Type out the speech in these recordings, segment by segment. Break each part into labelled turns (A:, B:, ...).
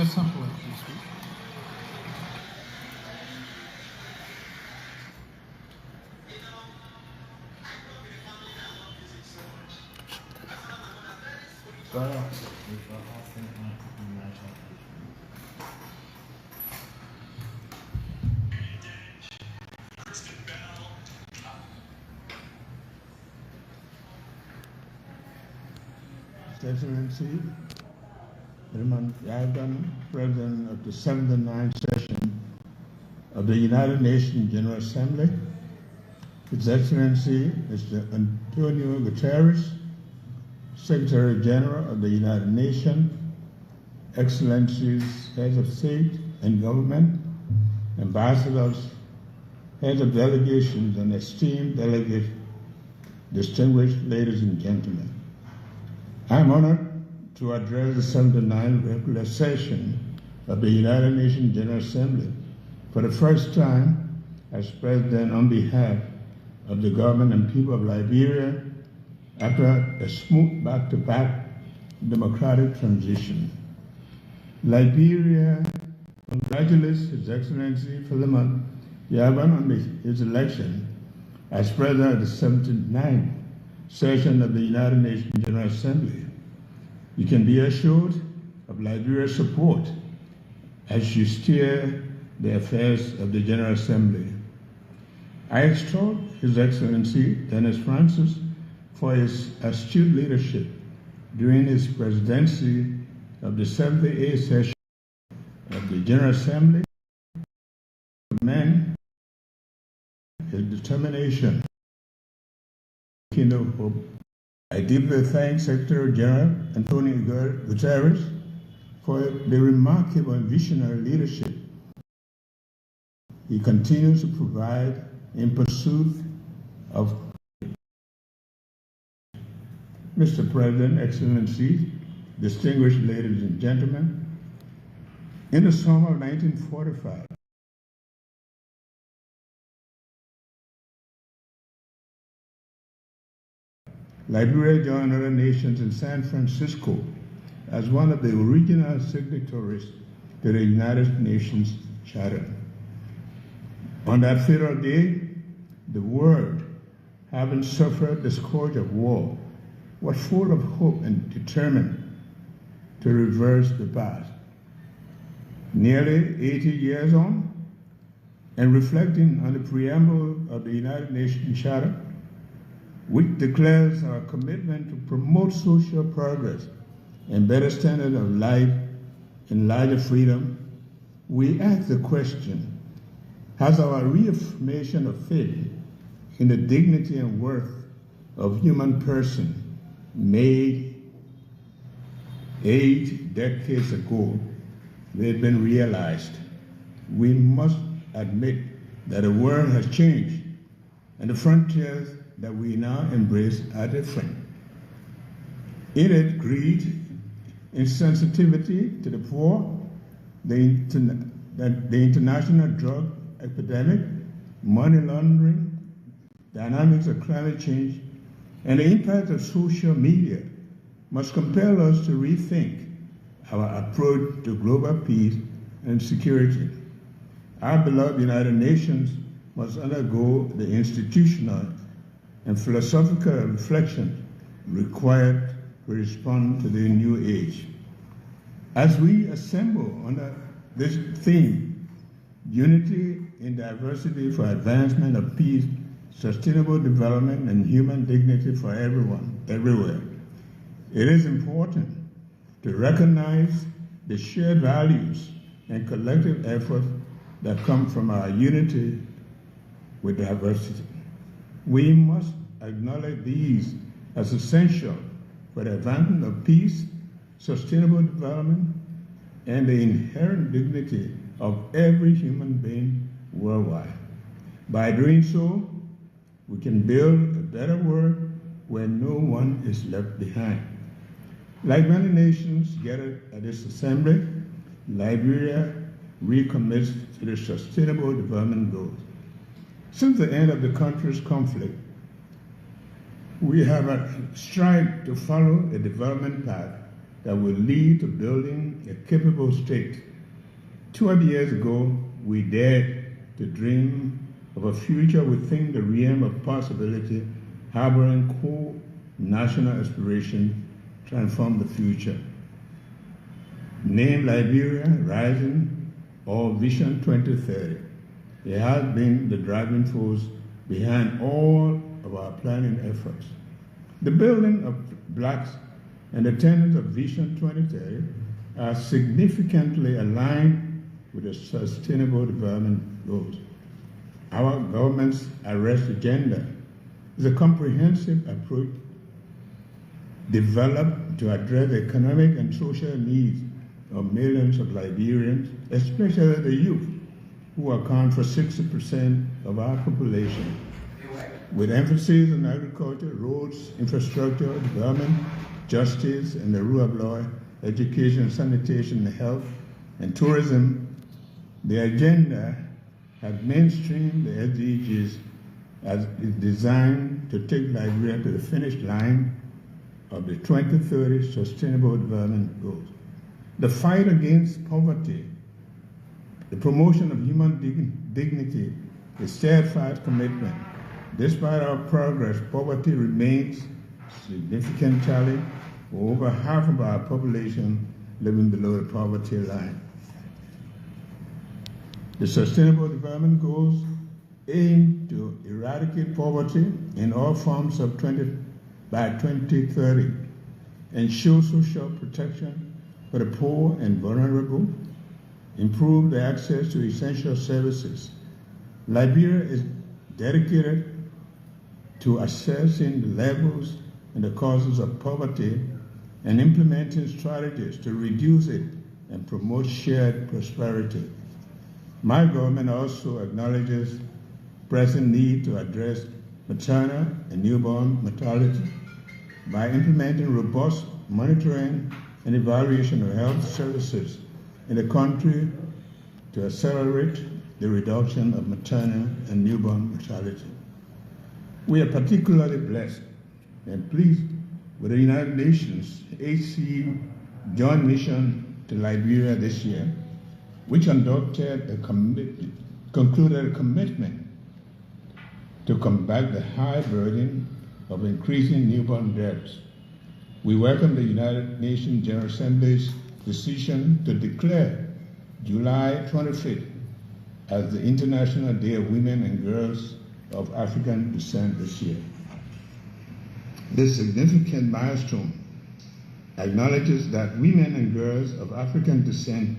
A: Simple, please.
B: Excellency, Raymond Yagan, President of the 79th session of the United Nations General Assembly, His Excellency Mr. Antonio Guterres, Secretary General of the United Nations, Excellencies, Heads of State and Government, Ambassadors, Heads of Delegations, and esteemed delegates, distinguished ladies and gentlemen. I am honored to address the 79th regular session of the United Nations General Assembly for the first time as President on behalf of the government and people of Liberia after a smooth back-to-back democratic transition. Liberia congratulates His Excellency Philemon Yaban on his election as President of the 79th session of the United Nations General Assembly. You can be assured of Liberia's support as you steer the affairs of the General Assembly. I extol His Excellency Dennis Francis for his astute leadership during his presidency of the 78th session of the General Assembly. Man, his determination, kindle hope. I deeply thank Secretary General Antonio Guterres for the remarkable and visionary leadership he continues to provide in pursuit of. Mr. President, Excellencies, distinguished ladies and gentlemen, in the summer of 1945, Liberia joined other nations in San Francisco as one of the original signatories to the United Nations Charter. On that fatal day, the world, having suffered the scourge of war, was full of hope and determined to reverse the past. Nearly 80 years on, and reflecting on the preamble of the United Nations Charter, which declares our commitment to promote social progress and better standard of life and larger freedom, we ask the question, has our reaffirmation of faith in the dignity and worth of human person made 8 decades ago, they've been realized? We must admit that the world has changed and the frontiers that we now embrace are different. In it, greed, insensitivity to the poor, the international drug epidemic, money laundering, dynamics of climate change, and the impact of social media must compel us to rethink our approach to global peace and security. Our beloved United Nations must undergo the institutional and philosophical reflection required to respond to the new age. As we assemble under this theme, unity in diversity for advancement of peace, sustainable development, and human dignity for everyone, everywhere, it is important to recognize the shared values and collective efforts that come from our unity with diversity. We must acknowledge these as essential for the advancement of peace, sustainable development, and the inherent dignity of every human being worldwide. By doing so, we can build a better world where no one is left behind. Like many nations gathered at this assembly, Liberia recommits to the Sustainable Development Goals. Since the end of the country's conflict, we have strived to follow a development path that will lead to building a capable state. 12 years ago, we dared to dream of a future within the realm of possibility, harboring core national aspiration, transform the future. Named Liberia Rising or Vision 2030, it has been the driving force behind all of our planning efforts. The building of blocks and the tenets of Vision 2030 are significantly aligned with the Sustainable Development Goals. Our government's arrest agenda is a comprehensive approach developed to address the economic and social needs of millions of Liberians, especially the youth, who account for 60% of our population. With emphasis on agriculture, roads, infrastructure, development, justice, and the rule of law, education, sanitation, health, and tourism, the agenda has mainstreamed the SDGs as is designed to take Liberia to the finish line of the 2030 Sustainable Development Goals. The fight against poverty, the promotion of human dignity, the steadfast commitment. Despite our progress, poverty remains a significant challenge for over half of our population living below the poverty line. The Sustainable Development Goals aim to eradicate poverty in all forms by 2030, ensure social protection for the poor and vulnerable, improve the access to essential services. Liberia is dedicated to assessing the levels and the causes of poverty and implementing strategies to reduce it and promote shared prosperity. My government also acknowledges pressing need to address maternal and newborn mortality by implementing robust monitoring and evaluation of health services in the country to accelerate the reduction of maternal and newborn mortality. We are particularly blessed and pleased with the United Nations HC Joint Mission to Liberia this year, which concluded a commitment to combat the high burden of increasing newborn deaths. We welcome the United Nations General Assembly's decision to declare July 25th as the International Day of Women and Girls of African Descent this year. This significant milestone acknowledges that women and girls of African descent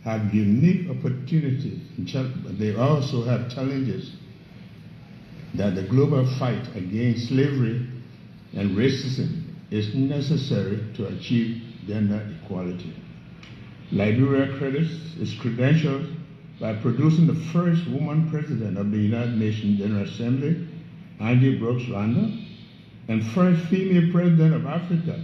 B: have unique opportunities, but they also have challenges that the global fight against slavery and racism is necessary to achieve gender equality. Liberia credits its credentials by producing the first woman president of the United Nations General Assembly, Angie Brooks Randall, and first female president of Africa,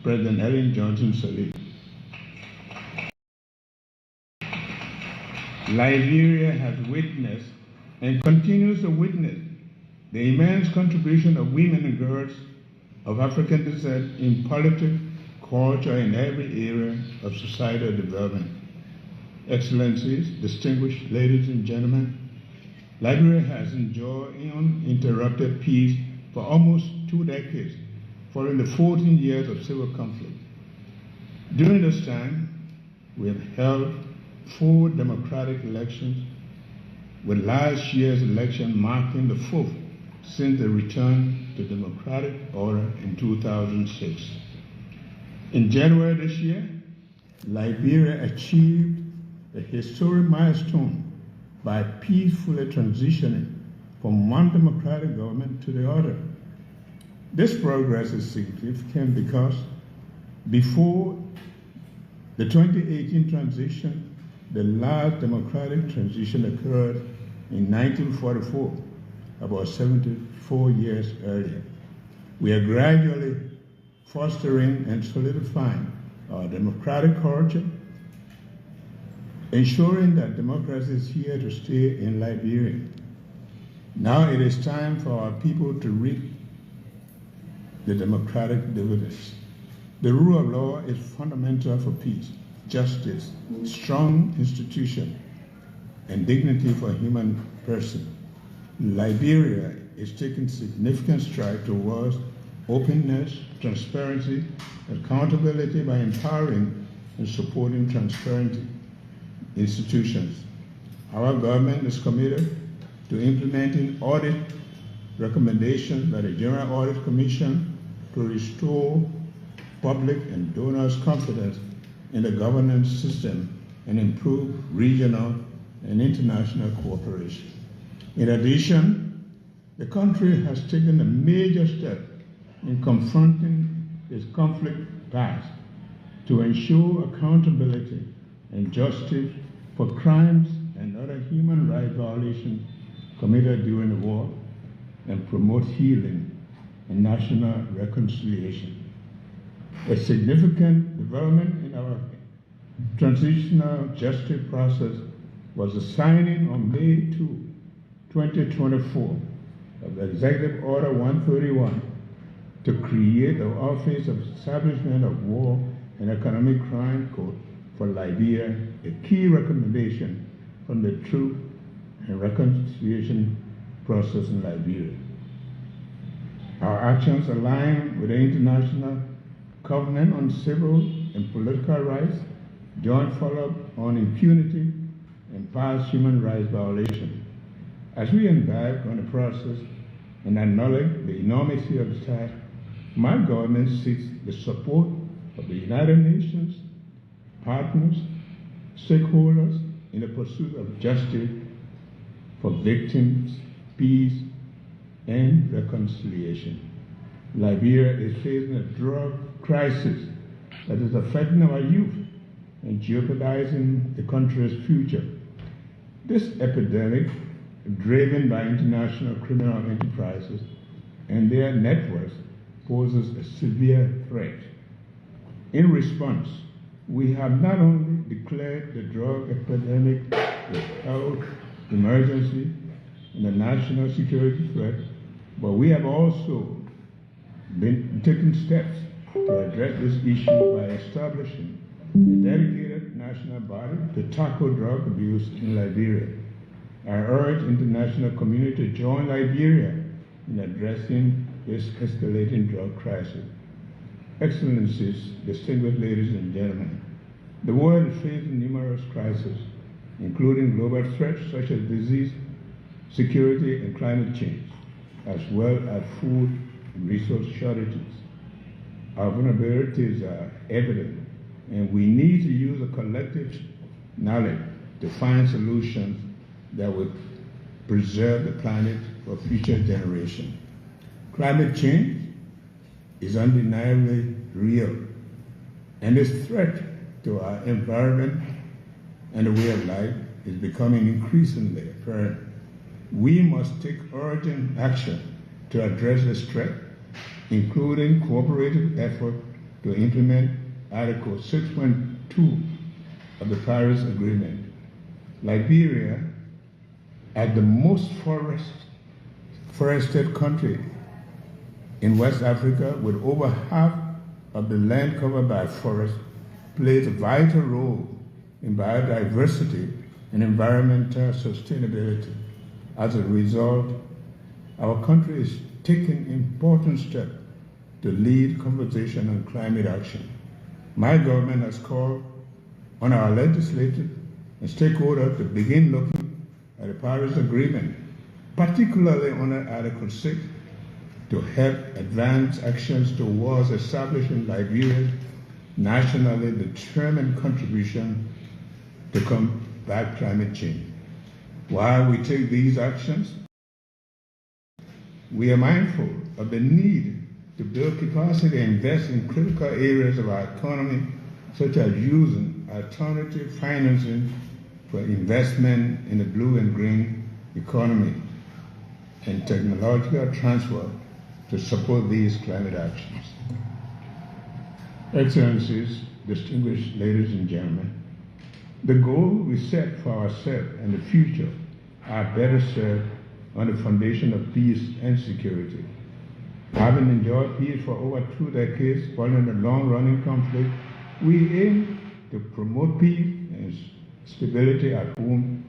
B: President Ellen Johnson Sirleaf. Liberia has witnessed and continues to witness the immense contribution of women and girls of African descent in politics, culture, and every area of societal development. Excellencies, distinguished ladies and gentlemen, Liberia has enjoyed uninterrupted peace for almost 2 decades, following the 14 years of civil conflict. During this time, we have held 4 democratic elections, with last year's election marking the 4th since the return to democratic order in 2006. In January this year, Liberia achieved a historic milestone by peacefully transitioning from one democratic government to the other. This progress is significant because before the 2018 transition, the last democratic transition occurred in 1944, about 74 years earlier. We are gradually fostering and solidifying our democratic culture, ensuring that democracy is here to stay in Liberia. Now it is time for our people to reap the democratic dividends. The rule of law is fundamental for peace, justice, strong institution, and dignity for human person. Liberia is taking significant strides towards openness, transparency, accountability by empowering and supporting transparent institutions. Our government is committed to implementing audit recommendations by the General Audit Commission to restore public and donors' confidence in the governance system and improve regional and international cooperation. In addition, the country has taken a major step in confronting its conflict past to ensure accountability and justice for crimes and other human rights violations committed during the war and promote healing and national reconciliation. A significant development in our transitional justice process was the signing on May 2, 2024 of the Executive Order 131 to create the Office of Establishment of War and Economic Crime Court for Liberia, a key recommendation from the Truth and Reconciliation process in Liberia. Our actions align with the International Covenant on Civil and Political Rights, joint follow-up on impunity and past human rights violations. As we embark on the process and acknowledge the enormity of the task, my government seeks the support of the United Nations, partners, stakeholders in the pursuit of justice for victims, peace, and reconciliation. Liberia is facing a drug crisis that is affecting our youth and jeopardizing the country's future. This epidemic, driven by international criminal enterprises and their networks, poses a severe threat. In response, we have not only declared the drug epidemic a health emergency and a national security threat, but we have also been taking steps to address this issue by establishing a dedicated national body to tackle drug abuse in Liberia. I urge international community to join Liberia in addressing this escalating drug crisis. Excellencies, distinguished ladies and gentlemen, the world is facing numerous crises, including global threats such as disease, security, and climate change, as well as food and resource shortages. Our vulnerabilities are evident, and we need to use a collective knowledge to find solutions that will preserve the planet for future generations. Climate change is undeniably real, and this threat to our environment and the way of life is becoming increasingly apparent. We must take urgent action to address this threat, including cooperative effort to implement Article 6.2 of the Paris Agreement. Liberia, as the most forested country in West Africa, with over half of the land covered by forest, plays a vital role in biodiversity and environmental sustainability. As a result, our country is taking important steps to lead conversation on climate action. My government has called on our legislators and stakeholders to begin looking at the Paris Agreement, particularly under Article 6, to help advance actions towards establishing Liberia's nationally determined contribution to combat climate change. While we take these actions, we are mindful of the need to build capacity and invest in critical areas of our economy, such as using alternative financing for investment in the blue and green economy and technological transfer to support these climate actions. Excellencies, distinguished ladies and gentlemen, the goals we set for ourselves and the future are better served on the foundation of peace and security. Having enjoyed peace for over 2 decades following a long-running conflict, we aim to promote peace and stability at home,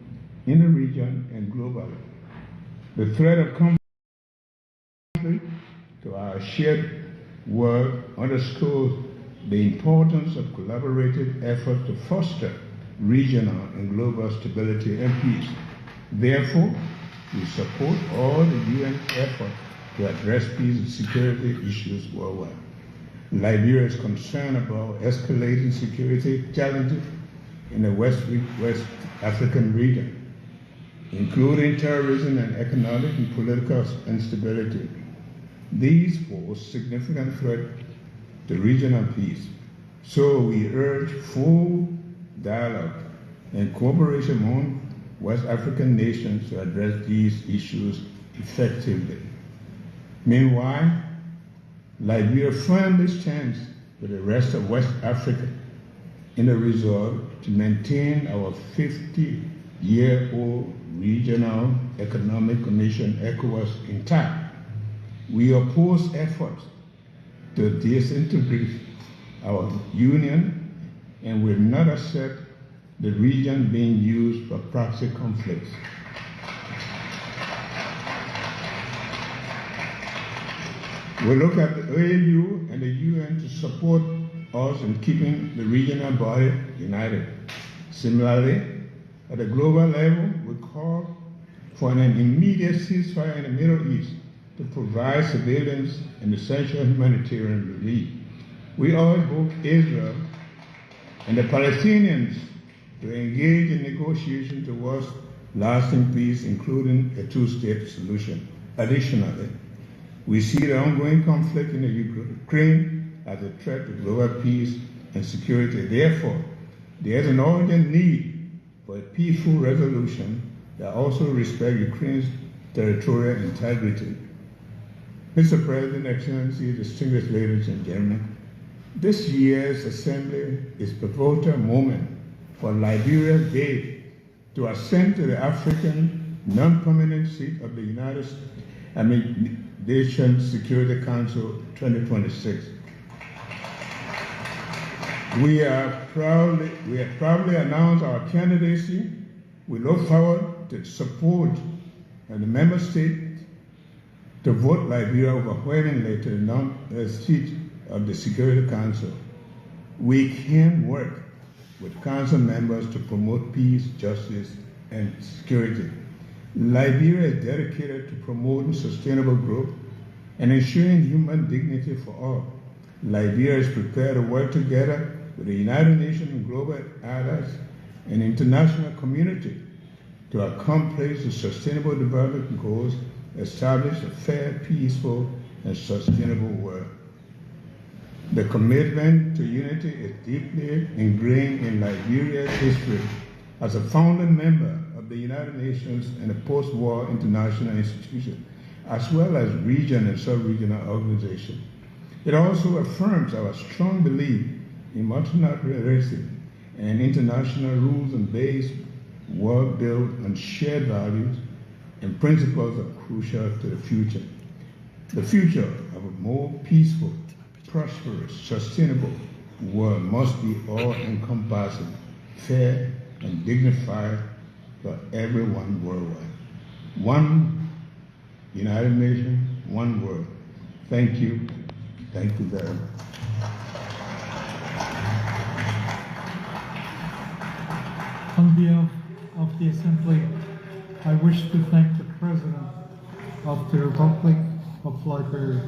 B: in the region, and globally. The threat of conflict to our shared world underscores the importance of collaborative efforts to foster regional and global stability and peace. Therefore, we support all the UN efforts to address peace and security issues worldwide. Liberia is concerned about escalating security challenges in the West African region, including terrorism and economic and political instability. These pose significant threat to regional peace. So we urge full dialogue and cooperation among West African nations to address these issues effectively. Meanwhile, Liberia firmly stands with the rest of West Africa in the resolve to maintain our 50-year-old regional economic commission, ECOWAS, intact. We oppose efforts to disintegrate our union and will not accept the region being used for proxy conflicts. We look at the AU and the UN to support us in keeping the regional body united. Similarly, at a global level, we call for an immediate ceasefire in the Middle East to provide civilians and essential humanitarian relief. We urge both Israel and the Palestinians to engage in negotiations towards lasting peace, including a two-state solution. Additionally, we see the ongoing conflict in the Ukraine as a threat to global peace and security. Therefore, there is an urgent need for a peaceful resolution that also respects Ukraine's territorial integrity. Mr. President, Excellency, distinguished ladies and gentlemen, this year's assembly is a pivotal moment for Liberia's bid to ascend to the African non-permanent seat of the United Nations Security Council 2026. We have proudly announced our candidacy. We look forward to support the member states to vote Liberia overwhelmingly to the seat of the Security Council. We can work with council members to promote peace, justice, and security. Liberia is dedicated to promoting sustainable growth and ensuring human dignity for all. Liberia is prepared to work together with the United Nations and global allies and international community to accomplish the sustainable development goals, establish a fair, peaceful, and sustainable world. The commitment to unity is deeply ingrained in Liberia's history as a founding member of the United Nations and a post-war international institution, as well as regional and sub-regional organizations. It also affirms our strong belief in multilateralism and international rules and based world built on shared values and principles are crucial to the future. The future of a more peaceful, prosperous, sustainable world must be all-encompassing, fair, and dignified for everyone worldwide. One United Nations, one world. Thank you. Thank you very much.
A: On behalf of the Assembly, I wish to thank the President of the Republic of Liberia.